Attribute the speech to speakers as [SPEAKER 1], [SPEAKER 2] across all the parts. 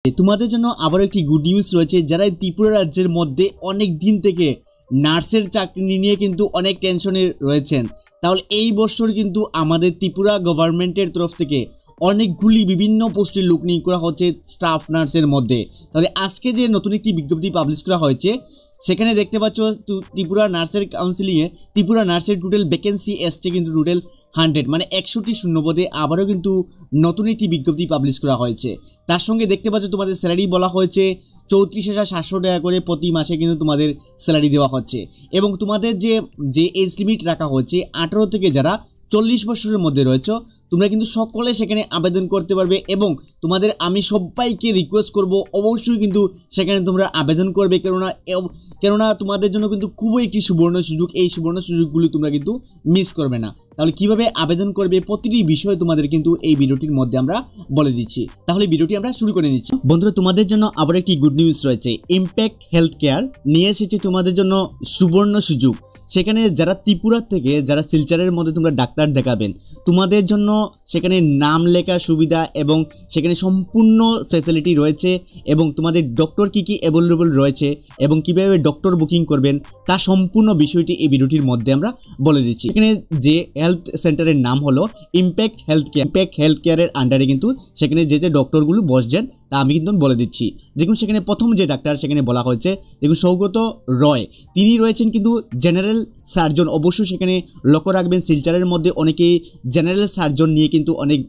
[SPEAKER 1] তোমাদের জন্য আবার একটি গুড নিউজ রয়েছে। যারা ত্রিপুরা রাজ্যের মধ্যে অনেক দিন থেকে নার্সের চাকরি নিয়ে কিন্তু অনেক টেনশনে রয়েছেন, তাহলে এই বছর কিন্তু আমাদের ত্রিপুরা গভর্নমেন্টের তরফ থেকে অনেকগুলি বিভিন্ন পোস্টে লোক নিয়োগ করা হচ্ছে স্টাফ নার্সের মধ্যে। তাহলে আজকে যে নতুন একটি বিজ্ঞপ্তি পাবলিশ করা হয়েছে সেখানে দেখতে পাচ্ছ ত্রিপুরা নার্সের কাউন্সিলিংয়ে ত্রিপুরা নার্সের টোটাল ভ্যাকেন্সি এসছে কিন্তু টোটাল 100, মানে 61টি শূন্যপদে আবারও কিন্তু নতুন একটি বিজ্ঞপ্তি পাবলিশ করা হয়েছে। তার সঙ্গে দেখতে পাচ্ছ তোমাদের স্যালারি বলা হয়েছে 34,700 টাকা করে প্রতি মাসে কিন্তু তোমাদের স্যালারি দেওয়া হচ্ছে। এবং তোমাদের যে এজ লিমিট রাখা হয়েছে 18 থেকে যারা 40 বছরের মধ্যে রয়েছে তোমরা কিন্তু সকলে সেখানে আবেদন করতে পারবে। এবং তোমাদের আমি সবাইকে রিকোয়েস্ট করব অবশ্যই কিন্তু সেখানে তোমরা আবেদন করবে, কেননা তোমাদের জন্য কিন্তু খুবই একটি সুবর্ণ সুযোগ। এই সুবর্ণ সুযোগগুলো তোমরা কিন্তু মিস করবে না। তাহলে কিভাবে আবেদন করবে প্রতিটি বিষয় তোমাদের কিন্তু এই ভিডিওটির মধ্যে আমরা বলে দিচ্ছি। তাহলে ভিডিওটি আমরা শুরু করে নিচ্ছি। বন্ধুরা, তোমাদের জন্য আবার একটি গুড নিউজ রয়েছে। ইম্প্যাক্ট হেলথ কেয়ার নিয়ে এসেছে তোমাদের জন্য সুবর্ণ সুযোগ। সেখানে যারা ত্রিপুরা থেকে যারা শিলচরের মধ্যে তোমরা ডাক্তার দেখাবেন তোমাদের জন্য সেখানে নাম লেখা সুবিধা এবং সেখানে সম্পূর্ণ ফ্যাসিলিটি রয়েছে। এবং তোমাদের ডক্টর কী কী অ্যাভেলেবল রয়েছে এবং কীভাবে ডক্টর বুকিং করবেন তার সম্পূর্ণ বিষয়টি এই ভিডিওটির মধ্যে আমরা বলে দিচ্ছি। এখানে যে হেলথ সেন্টারের নাম হলো impact health care. Impact health কেয়ারের আন্ডারে কিন্তু সেখানে যে ডক্টরগুলো বসছেন তা আমি কিন্তু বলে দিচ্ছি। দেখুন সেখানে প্রথম যে ডাক্তার সেখানে বলা হয়েছে, দেখুন সৌগত রয়, তিনি রয়েছেন কিন্তু জেনারেল সার্জন। অবশ্যই সেখানে লক্ষ্য রাখবেন শিলচরের মধ্যে অনেকেই জেনারেল সার্জন নিয়ে কিন্তু অনেক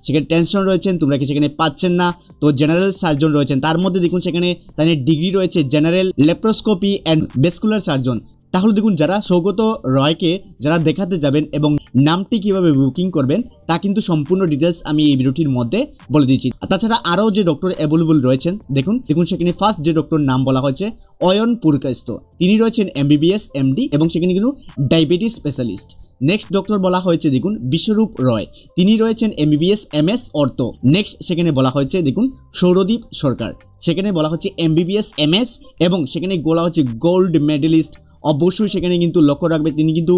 [SPEAKER 1] সেখানে টেনশন রয়েছেন, তোমরা কি সেখানে পাচ্ছেন না। তো জেনারেল সার্জন রয়েছেন, তার মধ্যে দেখুন সেখানে তাদের ডিগ্রি রয়েছে জেনারেল ল্যাপ্রোস্কোপি অ্যান্ড ভেসকুলার সার্জন। তাহলে দেখুন যারা সৌগত রয়কে যারা দেখাতে যাবেন এবং নামটি কিভাবে বুকিং করবেন তা কিন্তু সম্পূর্ণ ডিটেলস আমি এই ভিডিওটির মধ্যে বলে দিচ্ছি। তাছাড়া আরও যে ডক্টর অ্যাভেলেবল রয়েছেন দেখুন সেখানে ফার্স্ট যে ডক্টর নাম বলা হয়েছে অয়ন পুরকাস্ত, তিনি রয়েছেন MBBS MD এবং সেখানে কিন্তু ডায়াবেটিস স্পেশালিস্ট। নেক্সট ডক্টর বলা হয়েছে দেখুন বিশ্বরূপ রয়, তিনি রয়েছেন MBBS MS অর্থো। নেক্সট সেখানে বলা হয়েছে দেখুন সৌরদীপ সরকার, সেখানে বলা হচ্ছে MBBS MS এবং সেখানে বলা হচ্ছে গোল্ড মেডেলিস্ট। অবশ্যই সেখানে কিন্তু লক্ষ্য রাখবে তিনি কিন্তু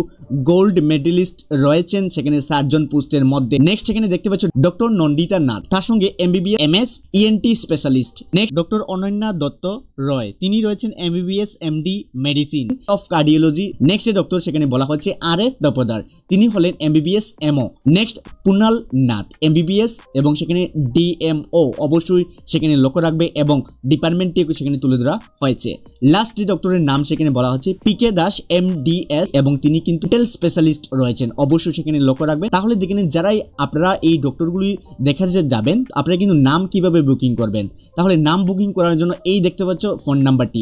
[SPEAKER 1] গোল্ড মেডেলিস্ট রয়েছেন সেখানে সার্জন পোস্টের মধ্যে। নেক্সট সেখানে দেখতে পাচ্ছ ডক্টর নন্দিতা নাথ, তার সঙ্গে MBBS MS ENT specialist. Next doctor Ananya Dutta Roy, তিনি রয়েছেন MBBS MD medicine of cardiology. Next doctor সেখানে বলা হচ্ছে RF দপদার, তিনি হলেন MBBS MO। Next Punal Nath MBBS এবং সেখানে DMO। অবশ্যই সেখানে লক্ষ্য রাখবে এবং ডিপার্টমেন্টটিও সেখানে তুলে ধরা হয়েছে। লাস্ট যে ডক্টরের নাম সেখানে বলা হচ্ছে PK দাস MDS এবং তিনি কিন্তু টোটাল স্পেশালিস্ট রয়েছেন। অবশ্যই সেখানে লক্ষ্য রাখবে। তাহলে দেখেন যারাই আপনারা এই ডক্টরগুলি দেখাতে যাবেন আপনারা কিন্তু নাম কিভাবে বুকিং করবেন। তাহলে নাম বুকিং করার জন্য এই দেখতে পাচ্ছ ফোন নাম্বারটি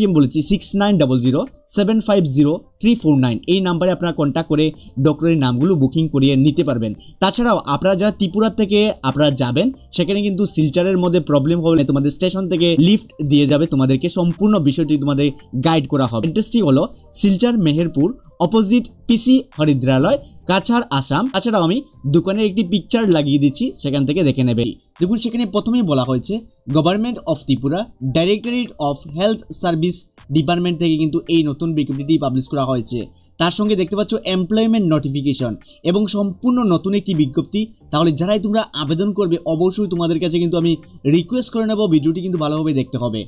[SPEAKER 1] আমি বলেছি 6900750349। এই নাম্বারে আপনারা কন্ট্যাক্ট করে ডক্টরের নামগুলো বুকিং করিয়ে নিতে পারবেন। তাছাড়াও আপনারা যারা ত্রিপুরা থেকে আপনারা যাবেন সেখানে কিন্তু শিলচরের মধ্যে প্রবলেম হবে না, তোমাদের স্টেশন থেকে লিফট দিয়ে যাবে, তোমাদেরকে সম্পূর্ণ বিষয়টি তোমাদের গাইড করা হবে। অ্যাড্রেসটি হলো শিলচর মেহেরপুর অপোজিট PC হরিদ্রালয় কাছাড় আসাম। তাছাড়াও আমি দোকানের একটি পিকচার লাগিয়ে দিচ্ছি, সেখান থেকে দেখে নেবে। দেখুন সেখানে প্রথমেই বলা হয়েছে government of Tripura directorate of health service department থেকে কিন্তু এই নতুন বিজ্ঞপ্তিটি পাবলিশ করা হয়েছে। তার সঙ্গে দেখতে পাচ্ছ এমপ্লয়মেন্ট নোটিফিকেশন এবং সম্পূর্ণ নতুন একটি বিজ্ঞপ্তি। তাহলে যারাই তোমরা আবেদন করবে অবশ্যই তোমাদের কাছে কিন্তু আমি রিকোয়েস্ট করে নেব ভিডিওটি কিন্তু ভালোভাবে দেখতে হবে।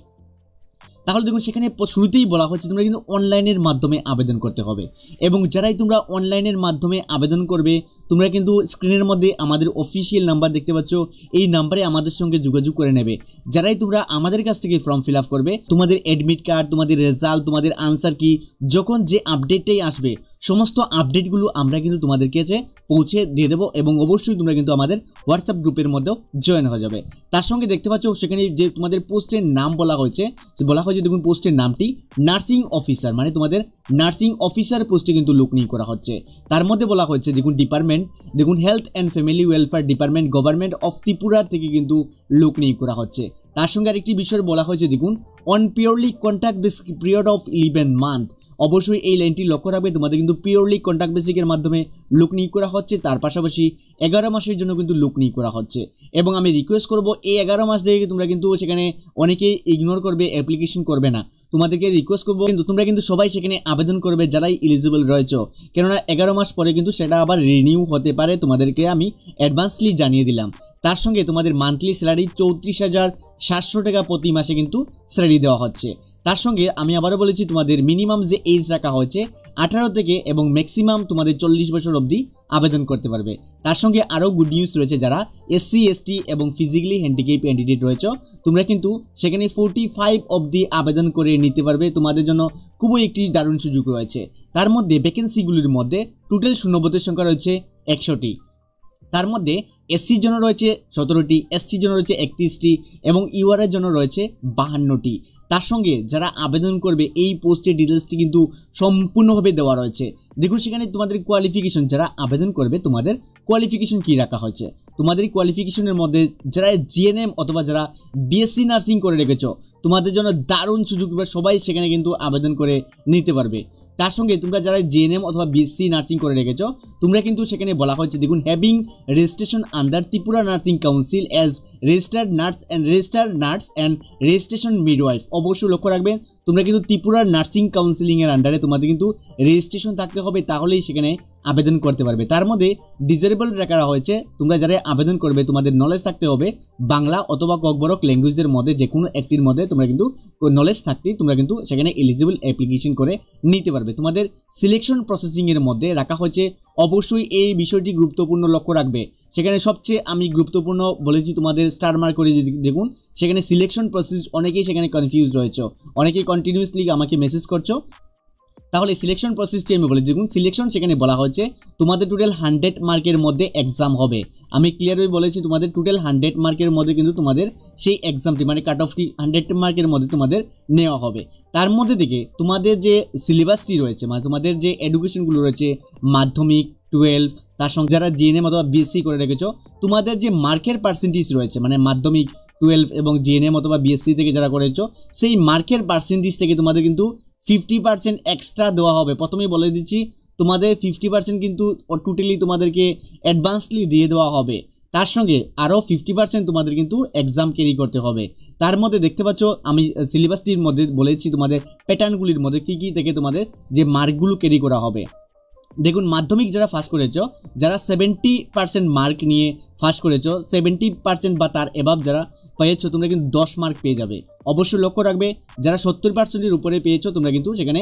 [SPEAKER 1] তাহলে দেখুন সেখানে শুরুতেই বলা হচ্ছে তোমরা কিন্তু অনলাইনের মাধ্যমে আবেদন করতে হবে। এবং যারাই তোমরা অনলাইনের মাধ্যমে আবেদন করবে তোমরা কিন্তু স্ক্রিনের মধ্যে আমাদের অফিসিয়াল নাম্বার দেখতে পাচ্ছ, এই নাম্বারে আমাদের সঙ্গে যোগাযোগ করে নেবে। যারাই তোমরা আমাদের কাছ থেকে ফর্ম ফিল আপ করবে তোমাদের অ্যাডমিট কার্ড, তোমাদের রেজাল্ট, তোমাদের আনসার কি, যখন যে আপডেটটাই আসবে সমস্ত আপডেটগুলো আমরা কিন্তু তোমাদের কাছে পৌঁছে দিয়ে দেবো। এবং অবশ্যই তোমরা কিন্তু আমাদের হোয়াটসঅ্যাপ গ্রুপের মধ্যেও জয়েন হয়ে যাবে। তার সঙ্গে দেখতে পাচ্ছ সেখানে যে তোমাদের পোস্টের নাম বলা হয়েছে দেখুন পোস্টের নামটি নার্সিং অফিসার, মানে তোমাদের নার্সিং অফিসার পোস্টে কিন্তু লোক নিয়োগ করা হচ্ছে। তার মধ্যে বলা হয়েছে দেখুন ডিপার্টমেন্ট দেখুন health and family welfare department government of Tripura থেকে কিন্তু লোক নিয়োগ করা হচ্ছে। তার সঙ্গে আরেকটি বিষয় বলা হয়েছে দেখুন on purely contract basic period of 11 month. অবশ্যই এই লাইনটি লক্ষ্য রাখবে, তোমাদের কিন্তু পিওরলি কন্ট্রাক্ট বেসিকের মাধ্যমে লোক নিয়োগ করা হচ্ছে। তার পাশাপাশি 11 মাসের জন্য কিন্তু লোক নিয়োগ করা হচ্ছে। এবং আমি রিকোয়েস্ট করব এই 11 মাস দেখে তোমরা কিন্তু সেখানে অনেকেই ইগনোর করবে, অ্যাপ্লিকেশন করবে না। তোমাদেরকে রিকোয়েস্ট করবো কিন্তু তোমরা কিন্তু সবাই সেখানে আবেদন করবে যারাই এলিজিবল রয়েছে, কেননা 11 মাস পরে কিন্তু সেটা আবার রিনিউ হতে পারে, তোমাদেরকে আমি অ্যাডভান্সলি জানিয়ে দিলাম। তার সঙ্গে তোমাদের মান্থলি স্যালারি 34,700 টাকা প্রতি মাসে কিন্তু স্যালারি দেওয়া হচ্ছে। তার সঙ্গে আমি আবারও বলেছি তোমাদের মিনিমাম যে এজ রাখা হয়েছে 18 থেকে এবং ম্যাক্সিমাম তোমাদের 40 বছর অবধি আবেদন করতে পারবে। তার সঙ্গে আরও গুড নিউজ রয়েছে, যারা SC ST এবং ফিজিক্যালি হ্যান্ডিক্যাপ ক্যান্ডিডেট রয়েছে তোমরা কিন্তু সেখানে 45 অবধি আবেদন করে নিতে পারবে। তোমাদের জন্য খুবই একটি দারুণ সুযোগ রয়েছে। তার মধ্যে ভ্যাকেন্সিগুলির মধ্যে টোটাল শূন্যপদের সংখ্যা রয়েছে 100টি। তার মধ্যে SCর জন্য রয়েছে 17টি, STর জন্য রয়েছে 31টি এবং UR এর জন্য রয়েছে 52টি। তার সঙ্গে যারা আবেদন করবে এই পোস্টের ডিটেলসটি কিন্তু সম্পূর্ণভাবে দেওয়া রয়েছে। দেখুন সেখানে তোমাদের কোয়ালিফিকেশন, যারা আবেদন করবে তোমাদের কোয়ালিফিকেশন কি রাখা হয়েছে। তোমাদের কোয়ালিফিকেশনের মধ্যে যারা GNM অথবা যারা BSc নার্সিং করে রেখেছো তোমাদের জন্য দারুণ সুযোগ, সবাই সেখানে কিন্তু আবেদন করে নিতে পারবে। তার সঙ্গে তোমরা যারা GNM অথবা BSc নার্সিং করে রেখেছো তোমরা কিন্তু সেখানে বলা হয়েছে, দেখুন having registration under Tripura nursing council as registered nurse and registration midwife. অবশ্যই লক্ষ্য রাখবেন তোমরা কিন্তু ত্রিপুরার নার্সিং কাউন্সিলিংয়ের আন্ডারে তোমাদের কিন্তু রেজিস্ট্রেশন থাকতে হবে, তাহলেই সেখানে আবেদন করতে পারবে। তার মধ্যে ডিজারেবল রাখা হয়েছে, তোমরা যারা আবেদন করবে তোমাদের নলেজ থাকতে হবে বাংলা অথবা ককবরক ল্যাঙ্গুয়েজের মধ্যে যে কোনো একটির মধ্যে তোমরা কিন্তু নলেজ থাকতেই তোমরা কিন্তু সেখানে এলিজিবল অ্যাপ্লিকেশন করে নিতে পারবে। তোমাদের সিলেকশন প্রসেসিংয়ের মধ্যে রাখা হয়েছে, অবশ্যই এই বিষয়টি গুরুত্বপূর্ণ লক্ষ্য রাখবে। সেখানে সবচেয়ে আমি গুরুত্বপূর্ণ বলেছি তোমাদের স্টার মার্ক করে দেখুন সেখানে সিলেকশন প্রসেস, অনেকেই সেখানে কনফিউজ রয়েছে, অনেকেই কন্টিনিউয়াসলি আমাকে মেসেজ করছো। তাহলে সিলেকশন প্রসেসটি আমি বলে দেখুন সিলেকশন সেখানে বলা হয়েছে তোমাদের টোটাল 100 মার্কের মধ্যে এক্সাম হবে। আমি ক্লিয়ারলি বলেছি তোমাদের টোটাল 100 মার্কের মধ্যে কিন্তু তোমাদের সেই এক্সামটি মানে কাট অফটি 100 মার্কের মধ্যে তোমাদের নেওয়া হবে। তার মধ্যে থেকে তোমাদের যে সিলেবাসটি রয়েছে মানে তোমাদের যে এডুকেশনগুলো রয়েছে মাধ্যমিক 12 তার সঙ্গে যারা GNM অথবা BSc করে রেখেছো তোমাদের যে মার্কের পার্সেন্টেজ রয়েছে মানে মাধ্যমিক 12 এবং GNM অথবা BSc থেকে যারা করেছো সেই মার্কের পার্সেন্টেজ থেকে তোমাদের কিন্তু 50% এক্সট্রা দেওয়া হবে। প্রথমেই বলে দিচ্ছি তোমাদের 50% কিন্তু টোটালি তোমাদেরকে অ্যাডভান্সলি দিয়ে দেওয়া হবে। তার সঙ্গে আরও 50% তোমাদের কিন্তু এক্সাম ক্যারি করতে হবে। তার মধ্যে দেখতে পাচ্ছ আমি সিলেবাসটির মধ্যে বলেছি তোমাদের প্যাটার্নগুলির মধ্যে কী কী থেকে তোমাদের যে মার্কগুলো ক্যারি করা হবে। দেখুন মাধ্যমিক যারা পাস করেছো যারা 70% মার্ক নিয়ে পাস করেছো 70% বা তার এবাব যারা পেয়েছো তোমরা কিন্তু 10 মার্ক পেয়ে যাবে। অবশ্যই লক্ষ্য রাখবে যারা 70%-এর উপরে পেয়েছো তোমরা কিন্তু সেখানে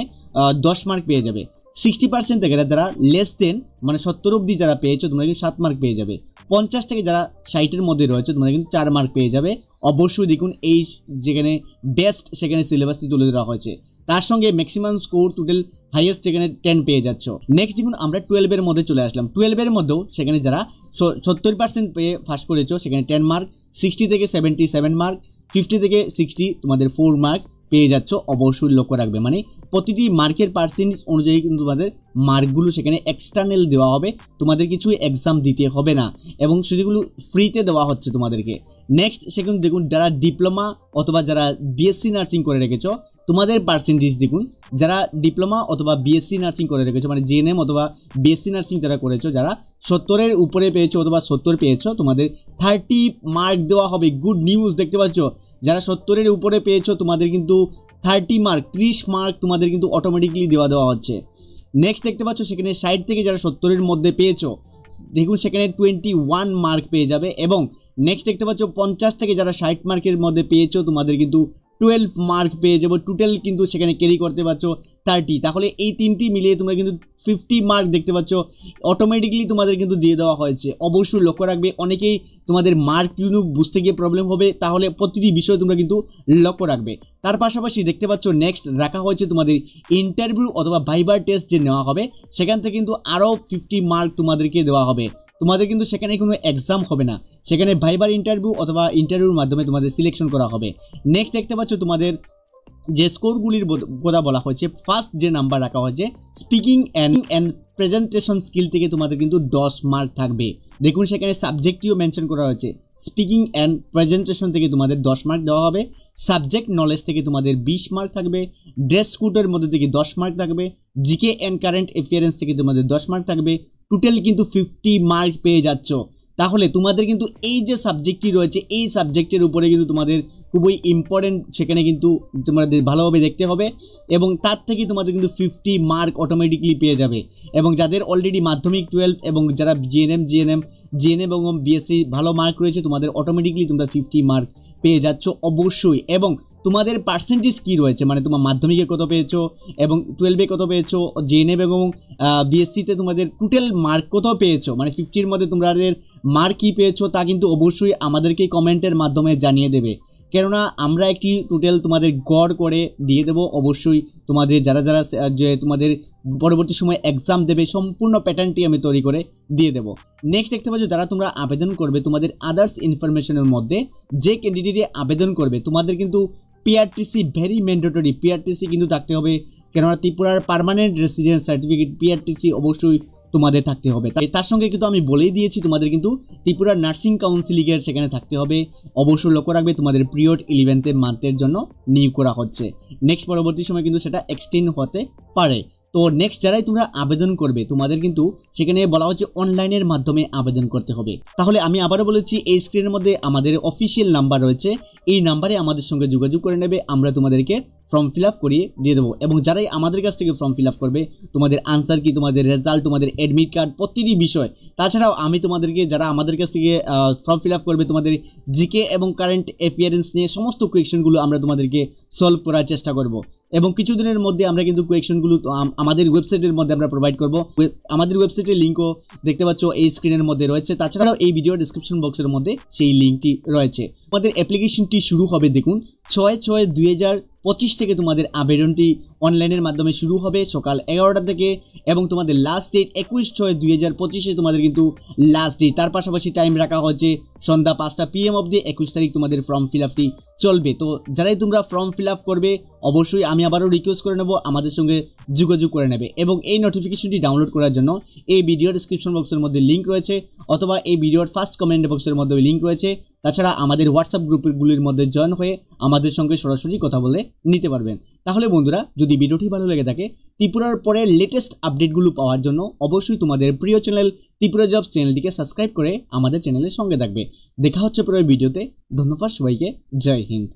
[SPEAKER 1] 10 মার্ক পেয়ে যাবে। 60% থেকে যারা লেস দেন মানে 70 অবধি যারা পেয়েছো তোমরা কিন্তু 7 মার্ক পেয়ে যাবে। 50 থেকে যারা 60-এর মধ্যে রয়েছে তোমরা কিন্তু 4 মার্ক পেয়ে যাবে। অবশ্যই দেখুন এই যেখানে বেস্ট সেখানে সিলেবাসটি তুলে ধরা হয়েছে। তার সঙ্গে ম্যাক্সিমাম স্কোর টোটাল হাইয়েস্ট এখানে 10 পেয়ে যাচ্ছ। নেক্সট দেখুন আমরা 12-এর মধ্যে চলে আসলাম। 12-এর মধ্যেও সেখানে যারা 70% পেয়ে পাস করেছো সেখানে 10 মার্ক, 60 থেকে 77 মার্ক, 50 থেকে 60 তোমাদের 4 মার্ক পেয়ে যাচ্ছ। অবশ্যই লক্ষ্য রাখবে মানে প্রতিটি মার্কের পার্সেন্টেজ অনুযায়ী কিন্তু তোমাদের মার্কগুলো সেখানে এক্সটার্নাল দেওয়া হবে, তোমাদের কিছু এক্সাম দিতে হবে না এবং সেগুলো ফ্রিতে দেওয়া হচ্ছে তোমাদেরকে। নেক্সট সেখানে দেখুন যারা ডিপ্লোমা অথবা যারা BSc নার্সিং করে রেখেছো তোমাদের পার্সেন্টেজ দেখুন যারা ডিপ্লোমা অথবা BSc নার্সিং করে রেখেছো মানে GNM অথবা BSc নার্সিং যারা করেছো যারা 70-এর উপরে পেয়েছো অথবা 70 পেয়েছো তোমাদের 30 মার্ক দেওয়া হবে। গুড নিউজ দেখতে পাচ্ছ যারা 70-এর উপরে পেয়েছো তোমাদের কিন্তু 30 মার্ক 30 মার্ক তোমাদের কিন্তু অটোমেটিকলি দেওয়া হচ্ছে। নেক্সট দেখতে পাচ্ছ সেখানে 60 থেকে যারা 70-এর মধ্যে পেয়েছো দেখুন সেখানে 21 মার্ক পেয়ে যাবে এবং নেক্সট দেখতে পাচ্ছ 50 থেকে যারা 60 মার্কের মধ্যে পেয়েছো তোমাদের কিন্তু 12 মার্ক পেয়ে যাবো। টোটাল কিন্তু সেখানে ক্যারি করতে পারছো 30। তাহলে এই তিনটি মিলিয়ে তোমরা কিন্তু 50 মার্ক দেখতে পাচ্ছ অটোমেটিকলি তোমাদের কিন্তু দিয়ে দেওয়া হয়েছে। অবশ্যই লক্ষ্য রাখবে অনেকেই তোমাদের মার্ক কিন্তু বুঝতে গিয়ে প্রবলেম হবে, তাহলে প্রতিটি বিষয় তোমরা কিন্তু লক্ষ্য রাখবে। তার পাশাপাশি দেখতে পাচ্ছ নেক্সট রাখা হয়েছে তোমাদের ইন্টারভিউ অথবা ভাইবার টেস্ট যে নেওয়া হবে সেখান থেকে কিন্তু আরও 50 মার্ক তোমাদেরকে দেওয়া হবে। তোমাদের কিন্তু সেখানে কোনো এক্সাম হবে না, সেখানে ভাইবার ইন্টারভিউ অথবা ইন্টারভিউর মাধ্যমে তোমাদের সিলেকশন করা হবে। নেক্সট দেখতে পাচ্ছ তোমাদের যে স্কোরগুলির কথা বলা হয়েছে ফার্স্ট যে নাম্বার রাখা হয়েছে স্পিকিং অ্যান্ড প্রেজেন্টেশন স্কিল থেকে তোমাদের কিন্তু 10 মার্ক থাকবে। দেখুন সেখানে সাবজেক্টটিও মেনশন করা হয়েছে স্পিকিং অ্যান্ড প্রেজেন্টেশন থেকে তোমাদের 10 মার্ক দেওয়া হবে। সাবজেক্ট নলেজ থেকে তোমাদের 20 মার্ক থাকবে। ড্রেস কোডের মধ্যে থেকে 10 মার্ক থাকবে। জিকে অ্যান্ড কারেন্ট অ্যাফেয়ারেন্স থেকে তোমাদের 10 মার্ক থাকবে। টোটাল কিন্তু 50 মার্ক পেয়ে যাচ্ছ। তাহলে তোমাদের কিন্তু এই যে সাবজেক্টটি রয়েছে এই সাবজেক্টের উপরে কিন্তু তোমাদের খুবই ইম্পর্টেন্ট, সেখানে কিন্তু তোমাদের ভালোভাবে দেখতে হবে এবং তার থেকে তোমাদের কিন্তু 50 মার্ক অটোমেটিকলি পেয়ে যাবে। এবং যাদের অলরেডি মাধ্যমিক 12 এবং যারা জিএনএম এবং বিএসসি ভালো মার্ক রয়েছে, তোমাদের অটোমেটিকলি তোমরা 50 মার্ক পেয়ে যাচ্ছ অবশ্যই। এবং তোমাদের পার্সেন্টেজ কি রয়েছে, মানে তোমার মাধ্যমিকে কত পেয়েছো এবং 12-এ কত পেয়েছো, জেএনএম এবং বিএসসিতে তোমাদের টোটাল মার্ক কত পেয়েছো, মানে 50-এর মধ্যে তোমাদের মার্ক কী পেয়েছো তা কিন্তু অবশ্যই আমাদেরকে কমেন্টের মাধ্যমে জানিয়ে দেবে। কেননা আমরা একটি টোটাল তোমাদের গড় করে দিয়ে দেবো অবশ্যই। তোমাদের যারা যে তোমাদের পরবর্তী সময় এক্সাম দেবে সম্পূর্ণ প্যাটার্নটি আমি তৈরি করে দিয়ে দেবো। নেক্সট দেখতে পাচ্ছ যারা তোমরা আবেদন করবে, তোমাদের আদার্স ইনফরমেশনের মধ্যে যে ক্যান্ডিডেটে আবেদন করবে তোমাদের কিন্তু পিআরটিসি ভেরি ম্যান্ডেটরি, পিআরটিসি কিন্তু থাকতে হবে। কেননা ত্রিপুরার পার্মানেন্ট রেসিডেন্স সার্টিফিকেট পিআরটিসি অবশ্যই তোমাদের থাকতে হবে। তার সঙ্গে কিন্তু আমি বলেই দিয়েছি তোমাদের কিন্তু ত্রিপুরার নার্সিং কাউন্সিলিংয়ের সেখানে থাকতে হবে। অবশ্যই লক্ষ্য রাখবে তোমাদের পিরিয়ড 11th মান্থের জন্য নিয়োগ করা হচ্ছে। নেক্সট পরবর্তী সময় কিন্তু সেটা এক্সটেন্ড হতে পারে। তো নেক্সট যারাই তোমরা আবেদন করবে তোমাদের কিন্তু সেখানে বলা হচ্ছে অনলাইনের মাধ্যমে আবেদন করতে হবে। তাহলে আমি আবারও বলেছি, এই স্ক্রিনের মধ্যে আমাদের অফিসিয়াল নাম্বার রয়েছে, এই নাম্বারে আমাদের সঙ্গে যোগাযোগ করে নেবে, আমরা তোমাদেরকে ফর্ম ফিল আপ করিয়ে দিয়ে দেবো। এবং যারাই আমাদের কাছ থেকে ফর্ম ফিল আপ করবে তোমাদের আনসার কি, তোমাদের রেজাল্ট, তোমাদের অ্যাডমিট কার্ড, প্রতিটি বিষয়, তাছাড়াও আমি তোমাদেরকে যারা আমাদের কাছ থেকে ফর্ম ফিল আপ করবে তোমাদের জিকে এবং কারেন্ট অ্যাফেয়ারেন্স নিয়ে সমস্ত কোয়েকশনগুলো আমরা তোমাদেরকে সলভ করার চেষ্টা করব। এবং কিছুদিনের মধ্যে আমরা কিন্তু কোয়েকশনগুলো আমাদের ওয়েবসাইটের মধ্যে আমরা প্রোভাইড করব। আমাদের ওয়েবসাইটের লিঙ্কও দেখতে পাচ্ছ এই স্ক্রিনের মধ্যে রয়েছে, তাছাড়াও এই ভিডিও ডিসক্রিপশন বক্সের মধ্যে সেই লিঙ্কটি রয়েছে। আমাদের অ্যাপ্লিকেশনটি শুরু হবে দেখুন 6/6/2025 থেকে তোমাদের আবেদনটি অনলাইনের মাধ্যমে শুরু হবে সকাল 11টা থেকে এবং তোমাদের লাস্ট ডেট 21/6/2025 তোমাদের কিন্তু লাস্ট ডেট। তার পাশাপাশি টাইম রাখা হয়েছে সন্ধ্যা 5টা PM অবধি 21 তারিখ তোমাদের ফর্ম ফিল আপটি চলবে। তো যারাই তোমরা ফর্ম ফিল আপ করবে অবশ্যই আমি আবারও রিকোয়েস্ট করে নেব আমাদের সঙ্গে যোগাযোগ করে নেবে। এবং এই নোটিফিকেশনটি ডাউনলোড করার জন্য এই ভিডিও ডিসক্রিপশন বক্সের মধ্যে লিঙ্ক রয়েছে অথবা এই ভিডিওর ফার্স্ট কমেন্ট বক্সের মধ্যে লিঙ্ক রয়েছে। তাছাড়া আমাদের হোয়াটসঅ্যাপ গ্রুপগুলির মধ্যে জয়েন হয়ে আমাদের সঙ্গে সরাসরি কথা বলে নিতে পারবেন। তাহলে বন্ধুরা, যদি ভিডিওটি ভালো লেগে থাকে ত্রিপুরার পরে লেটেস্ট আপডেটগুলো পাওয়ার জন্য অবশ্যই তোমাদের প্রিয় চ্যানেল ত্রিপুরা জবস চ্যানেলটিকে সাবস্ক্রাইব করে আমাদের চ্যানেলের সঙ্গে থাকবে। দেখা হচ্ছে পরের ভিডিওতে। ধন্যবাদ সবাইকে, জয় হিন্দ।